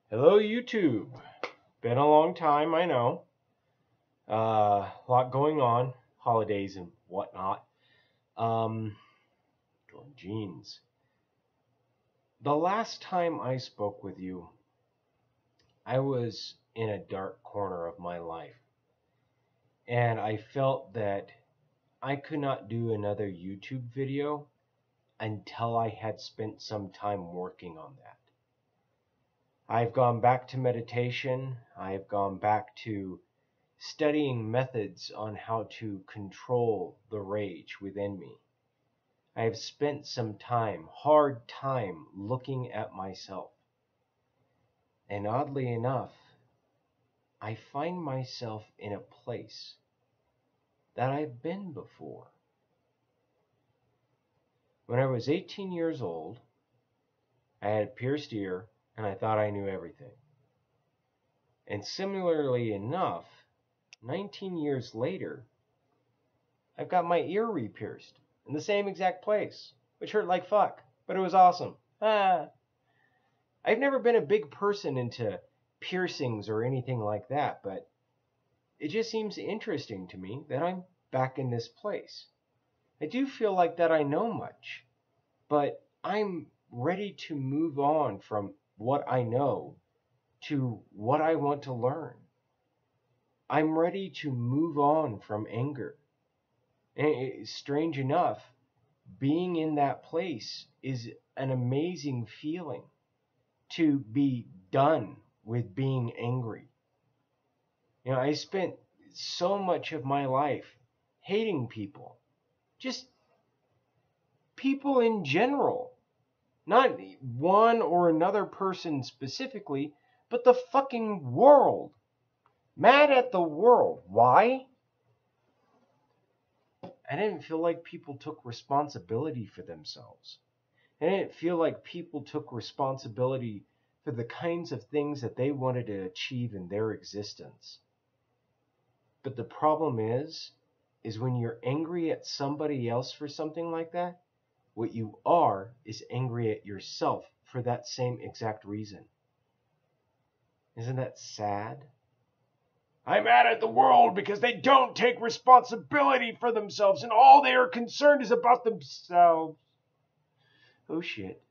Hello, YouTube. Been a long time, I know. A lot going on, holidays and whatnot. Jordan jeans. The last time I spoke with you, I was in a dark corner of my life, and I felt that I could not do another YouTube video until I had spent some time working on that. I've gone back to meditation. I've gone back to studying methods on how to control the rage within me. I have spent some time, hard time, looking at myself. And oddly enough, I find myself in a place that I've been before. When I was 18 years old, I had a pierced ear and I thought I knew everything. And similarly enough, 19 years later, I've got my ear re-pierced in the same exact place, which hurt like fuck, but it was awesome. I've never been a big person into piercings or anything like that, but it just seems interesting to me that I'm back in this place. I do feel like that I know much, but I'm ready to move on from what I know to what I want to learn. I'm ready to move on from anger. And strange enough, being in that place is an amazing feeling, to be done with being angry. I spent so much of my life hating people, just people in general, not one or another person specifically, but the fucking world. Mad at the world. Why? I didn't feel like people took responsibility for themselves. I didn't feel like people took responsibility for the kinds of things that they wanted to achieve in their existence. But the problem is when you're angry at somebody else for something like that, what you are is angry at yourself for that same exact reason. Isn't that sad? I'm mad at the world because they don't take responsibility for themselves and all they are concerned is about themselves. Oh shit.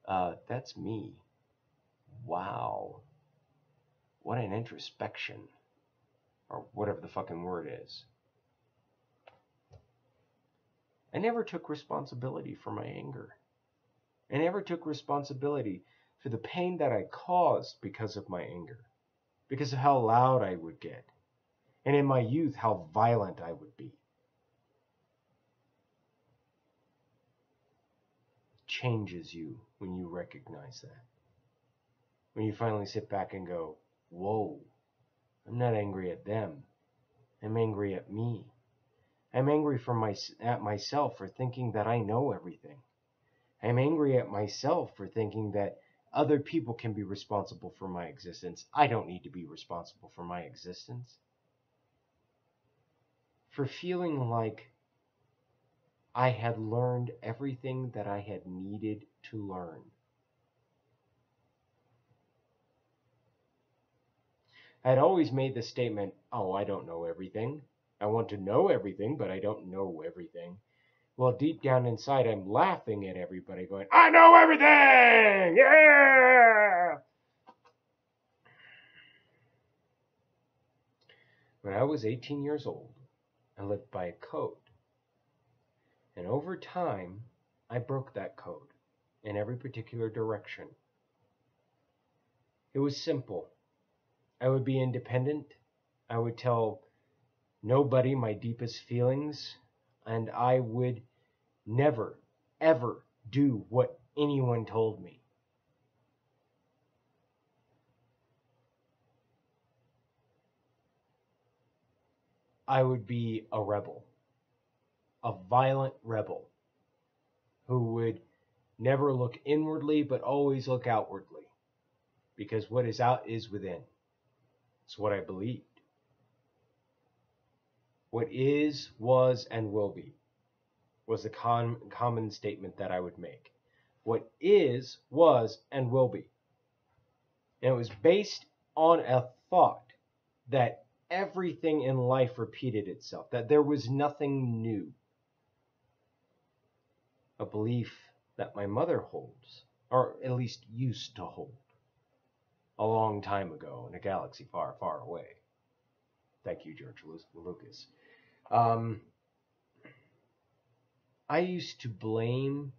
That's me. Wow. What an introspection. Or whatever the fucking word is. I never took responsibility for my anger. I never took responsibility for the pain that I caused because of my anger. Because of how loud I would get. And in my youth, how violent I would be. It changes you when you recognize that. When you finally sit back and go, whoa, I'm not angry at them. I'm angry at me. I'm angry at myself for thinking that I know everything. I'm angry at myself for thinking that other people can be responsible for my existence. I don't need to be responsible for my existence. For feeling like I had learned everything that I had needed to learn. I had always made the statement, oh, I don't know everything. I want to know everything, but I don't know everything. Well, deep down inside, I'm laughing at everybody going, I know everything! Yeah! When I was 18 years old, I lived by a code. And over time, I broke that code in every particular direction. It was simple. I would be independent. I would tell nobody my deepest feelings. And I would never, ever do what anyone told me. I would be a rebel. A violent rebel. Who would never look inwardly but always look outwardly. Because what is out is within. It's what I believed. What is, was, and will be was the common statement that I would make. What is, was, and will be. And it was based on a thought that everything in life repeated itself, that there was nothing new. A belief that my mother holds, or at least used to hold, a long time ago in a galaxy far, far away. Thank you, George Lucas. I used to blame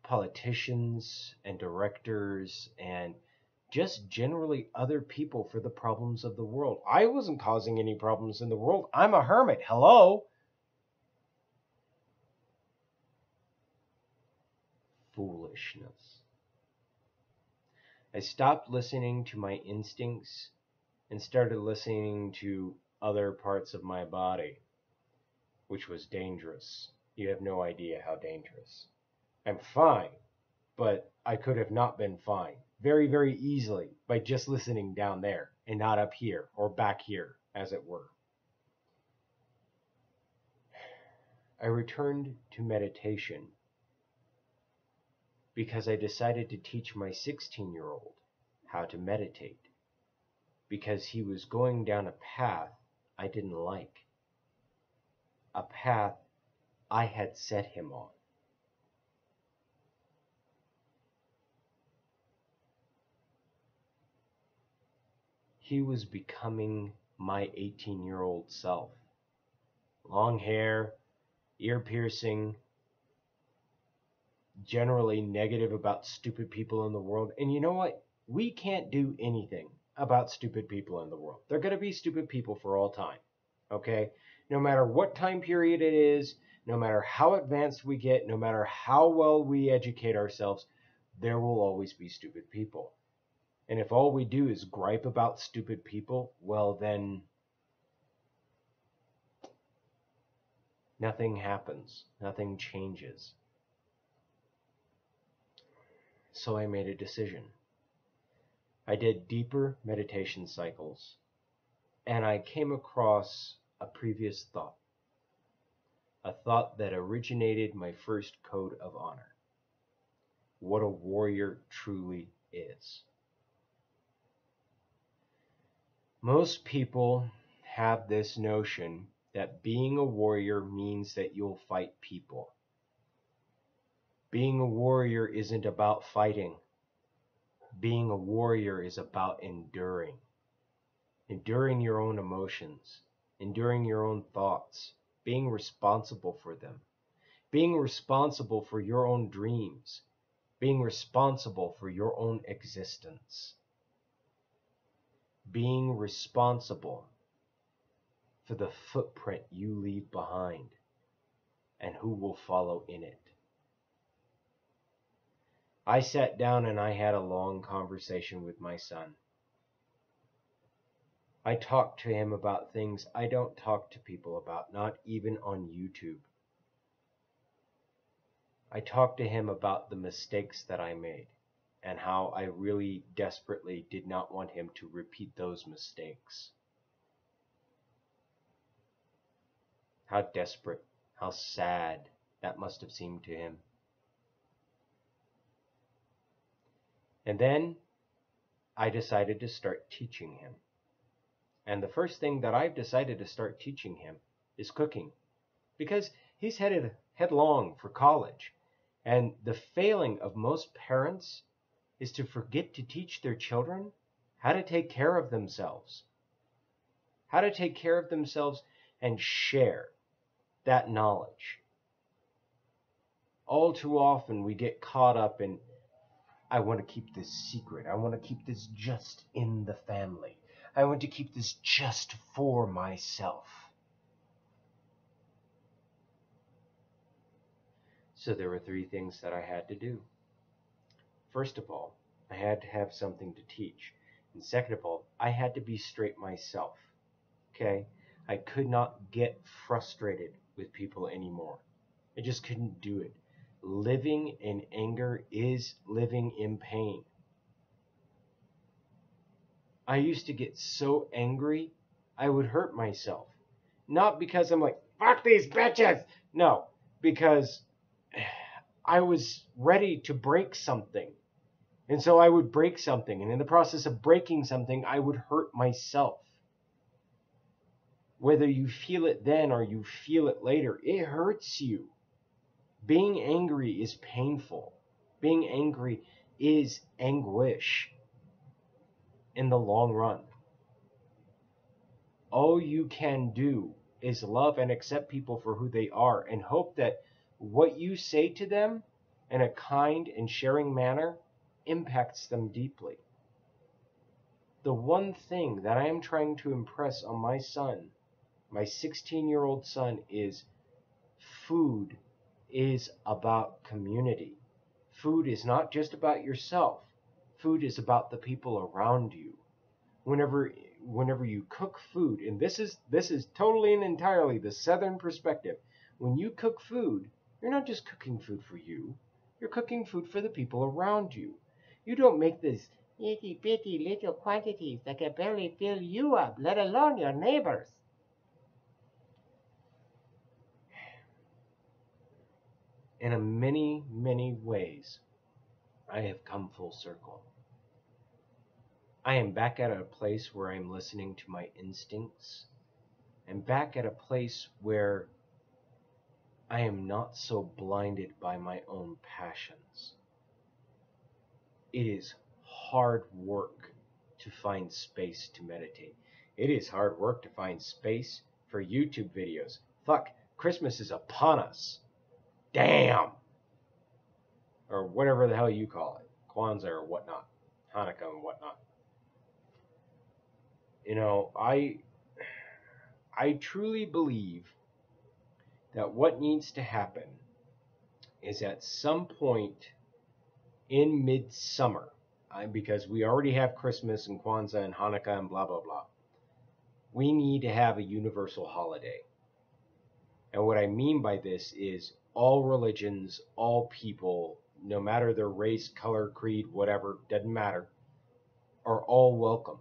politicians and directors and just generally other people for the problems of the world. I wasn't causing any problems in the world. I'm a hermit. Hello? Foolishness. I stopped listening to my instincts and started listening to other parts of my body, which was dangerous. You have no idea how dangerous. I'm fine, but I could have not been fine very, very easily by just listening down there and not up here or back here, as it were. I returned to meditation because I decided to teach my 16-year-old how to meditate, because he was going down a path I didn't like, a path I had set him on. He was becoming my 18-year-old self. Long hair, ear piercing, generally negative about stupid people in the world. And you know what? We can't do anything about stupid people in the world. They're going to be stupid people for all time. Okay? No matter what time period it is, no matter how advanced we get, no matter how well we educate ourselves, there will always be stupid people. And if all we do is gripe about stupid people, well then nothing happens. Nothing changes. So I made a decision. I did deeper meditation cycles, and I came across a previous thought. A thought that originated my first code of honor. What a warrior truly is. Most people have this notion that being a warrior means that you'll fight people. Being a warrior isn't about fighting. Being a warrior is about enduring. Enduring your own emotions, enduring your own thoughts, being responsible for them, being responsible for your own dreams, being responsible for your own existence, being responsible for the footprint you leave behind and who will follow in it. I sat down and I had a long conversation with my son. I talked to him about things I don't talk to people about, not even on YouTube. I talked to him about the mistakes that I made and how I really desperately did not want him to repeat those mistakes. How desperate, how sad that must have seemed to him. And then I decided to start teaching him. And the first thing that I've decided to start teaching him is cooking, because he's headed headlong for college. And the failing of most parents is to forget to teach their children how to take care of themselves. How to take care of themselves and share that knowledge. All too often we get caught up in, I want to keep this secret. I want to keep this just in the family. I want to keep this just for myself. So there were 3 things that I had to do. First of all, I had to have something to teach. And second of all, I had to be straight myself. Okay? I could not get frustrated with people anymore. I just couldn't do it. Living in anger is living in pain. I used to get so angry, I would hurt myself. Not because I'm like, fuck these bitches! No, because I was ready to break something. And so I would break something, and in the process of breaking something, I would hurt myself. Whether you feel it then or you feel it later, it hurts you. Being angry is painful. Being angry is anguish in the long run. All you can do is love and accept people for who they are and hope that what you say to them in a kind and sharing manner impacts them deeply. The one thing that I am trying to impress on my son, my 16-year-old son, is food is about community. Food is not just about yourself. Food is about the people around you. Whenever you cook food, and this is totally and entirely the Southern perspective. When you cook food, you're not just cooking food for you. You're cooking food for the people around you. You don't make this itty bitty little quantities that can barely fill you up, let alone your neighbors. In many, many ways, I have come full circle. I am back at a place where I'm listening to my instincts. I'm back at a place where I am not so blinded by my own passions. It is hard work to find space to meditate. It is hard work to find space for YouTube videos. Fuck, Christmas is upon us. Damn! Or whatever the hell you call it. Kwanzaa or whatnot. Hanukkah and whatnot. You know, I truly believe that what needs to happen is at some point in midsummer, because we already have Christmas and Kwanzaa and Hanukkah and blah, blah, blah. We need to have a universal holiday. And what I mean by this is all religions, all people, no matter their race, color, creed, whatever, doesn't matter, are all welcome.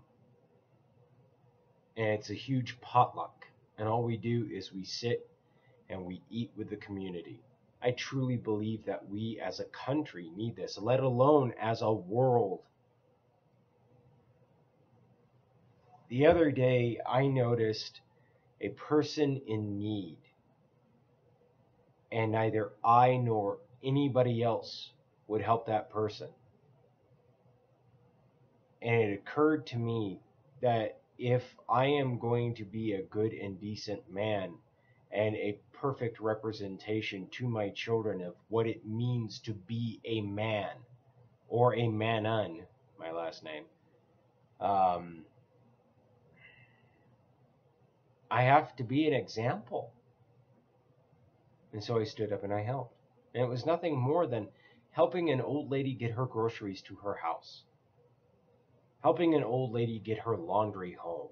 And it's a huge potluck. And all we do is we sit and we eat with the community. I truly believe that we as a country need this, let alone as a world. The other day, I noticed a person in need, and neither I nor anybody else would help that person. And it occurred to me that if I am going to be a good and decent man and a perfect representation to my children of what it means to be a man, or a manon, my last name, I have to be an example. And so I stood up and I helped. And it was nothing more than helping an old lady get her groceries to her house, helping an old lady get her laundry home,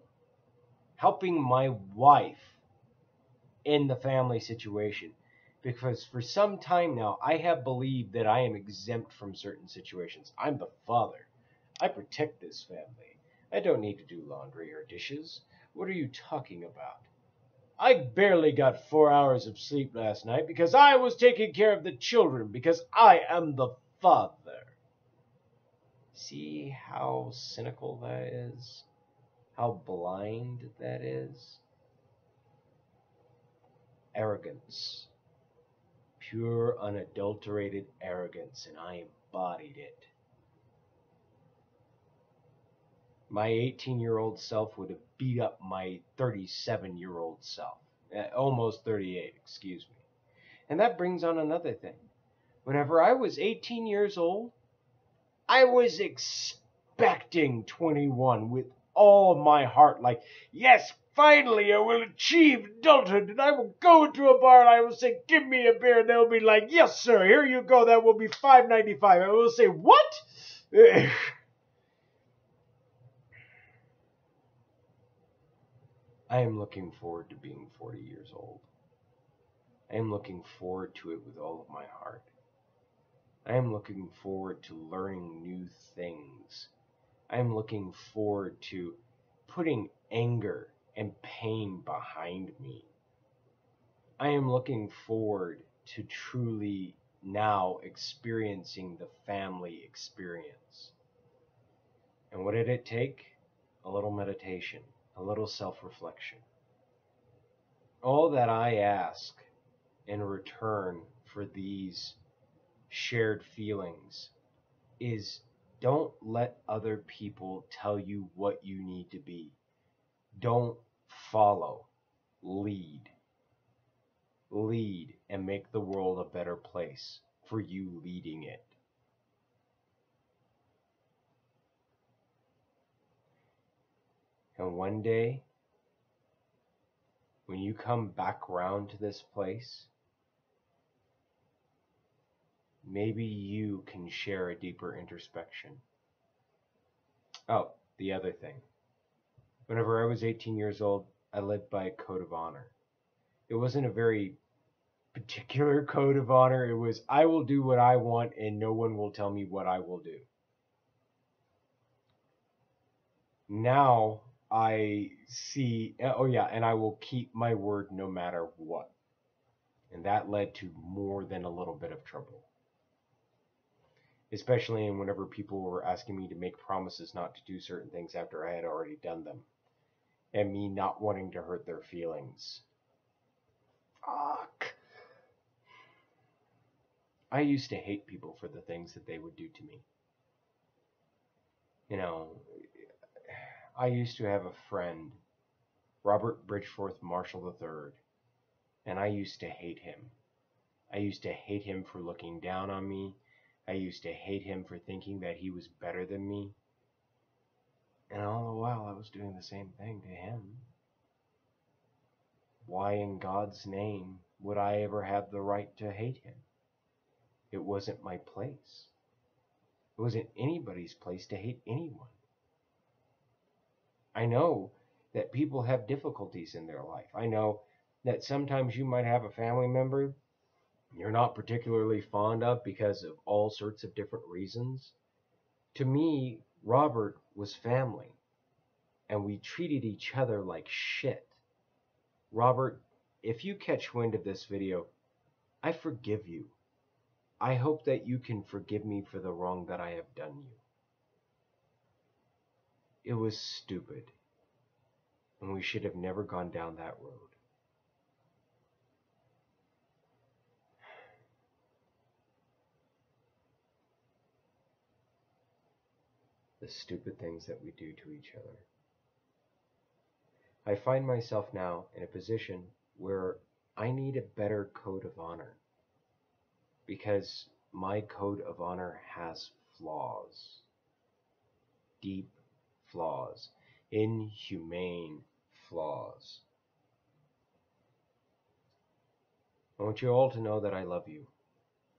helping my wife in the family situation. Because for some time now, I have believed that I am exempt from certain situations. I'm the father. I protect this family. I don't need to do laundry or dishes. What are you talking about? I barely got 4 hours of sleep last night because I was taking care of the children, because I am the father. See how cynical that is? How blind that is? Arrogance. Pure, unadulterated arrogance, and I embodied it. My 18-year-old self would have beat up my 37-year-old self. Almost 38, excuse me. And that brings on another thing. Whenever I was 18 years old, I was expecting 21 with all my heart. Like, yes, finally I will achieve adulthood, and I will go into a bar and I will say, give me a beer. And they'll be like, yes, sir, here you go. That will be $5.95. I will say, what? I am looking forward to being 40 years old. I am looking forward to it with all of my heart. I am looking forward to learning new things. I am looking forward to putting anger and pain behind me. I am looking forward to truly now experiencing the family experience. And what did it take? A little meditation, a little self-reflection. All that I ask in return for these shared feelings is don't let other people tell you what you need to be. Don't follow, lead. Lead and make the world a better place for you leading it. And one day, when you come back round to this place, maybe you can share a deeper introspection. Oh, the other thing. Whenever I was 18 years old, I lived by a code of honor. It wasn't a very particular code of honor. It was, I will do what I want and no one will tell me what I will do. Now I see, oh yeah, and I will keep my word no matter what. And that led to more than a little bit of trouble. Especially whenever people were asking me to make promises not to do certain things after I had already done them. And me not wanting to hurt their feelings. Fuck. I used to hate people for the things that they would do to me. You know, I used to have a friend, Robert Bridgeforth Marshall III, and I used to hate him. I used to hate him for looking down on me. I used to hate him for thinking that he was better than me. And all the while I was doing the same thing to him. Why in God's name would I ever have the right to hate him? It wasn't my place. It wasn't anybody's place to hate anyone. I know that people have difficulties in their life. I know that sometimes you might have a family member you're not particularly fond of because of all sorts of different reasons. To me, Robert was family, and we treated each other like shit. Robert, if you catch wind of this video, I forgive you. I hope that you can forgive me for the wrong that I have done you. It was stupid, and we should have never gone down that road. The stupid things that we do to each other. I find myself now in a position where I need a better code of honor, because my code of honor has flaws. Deep flaws. Inhumane flaws. I want you all to know that I love you,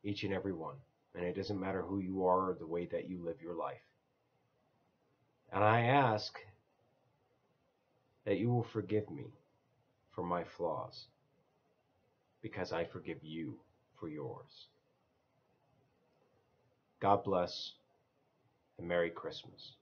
each and every one, and it doesn't matter who you are or the way that you live your life. And I ask that you will forgive me for my flaws, because I forgive you for yours. God bless, and Merry Christmas.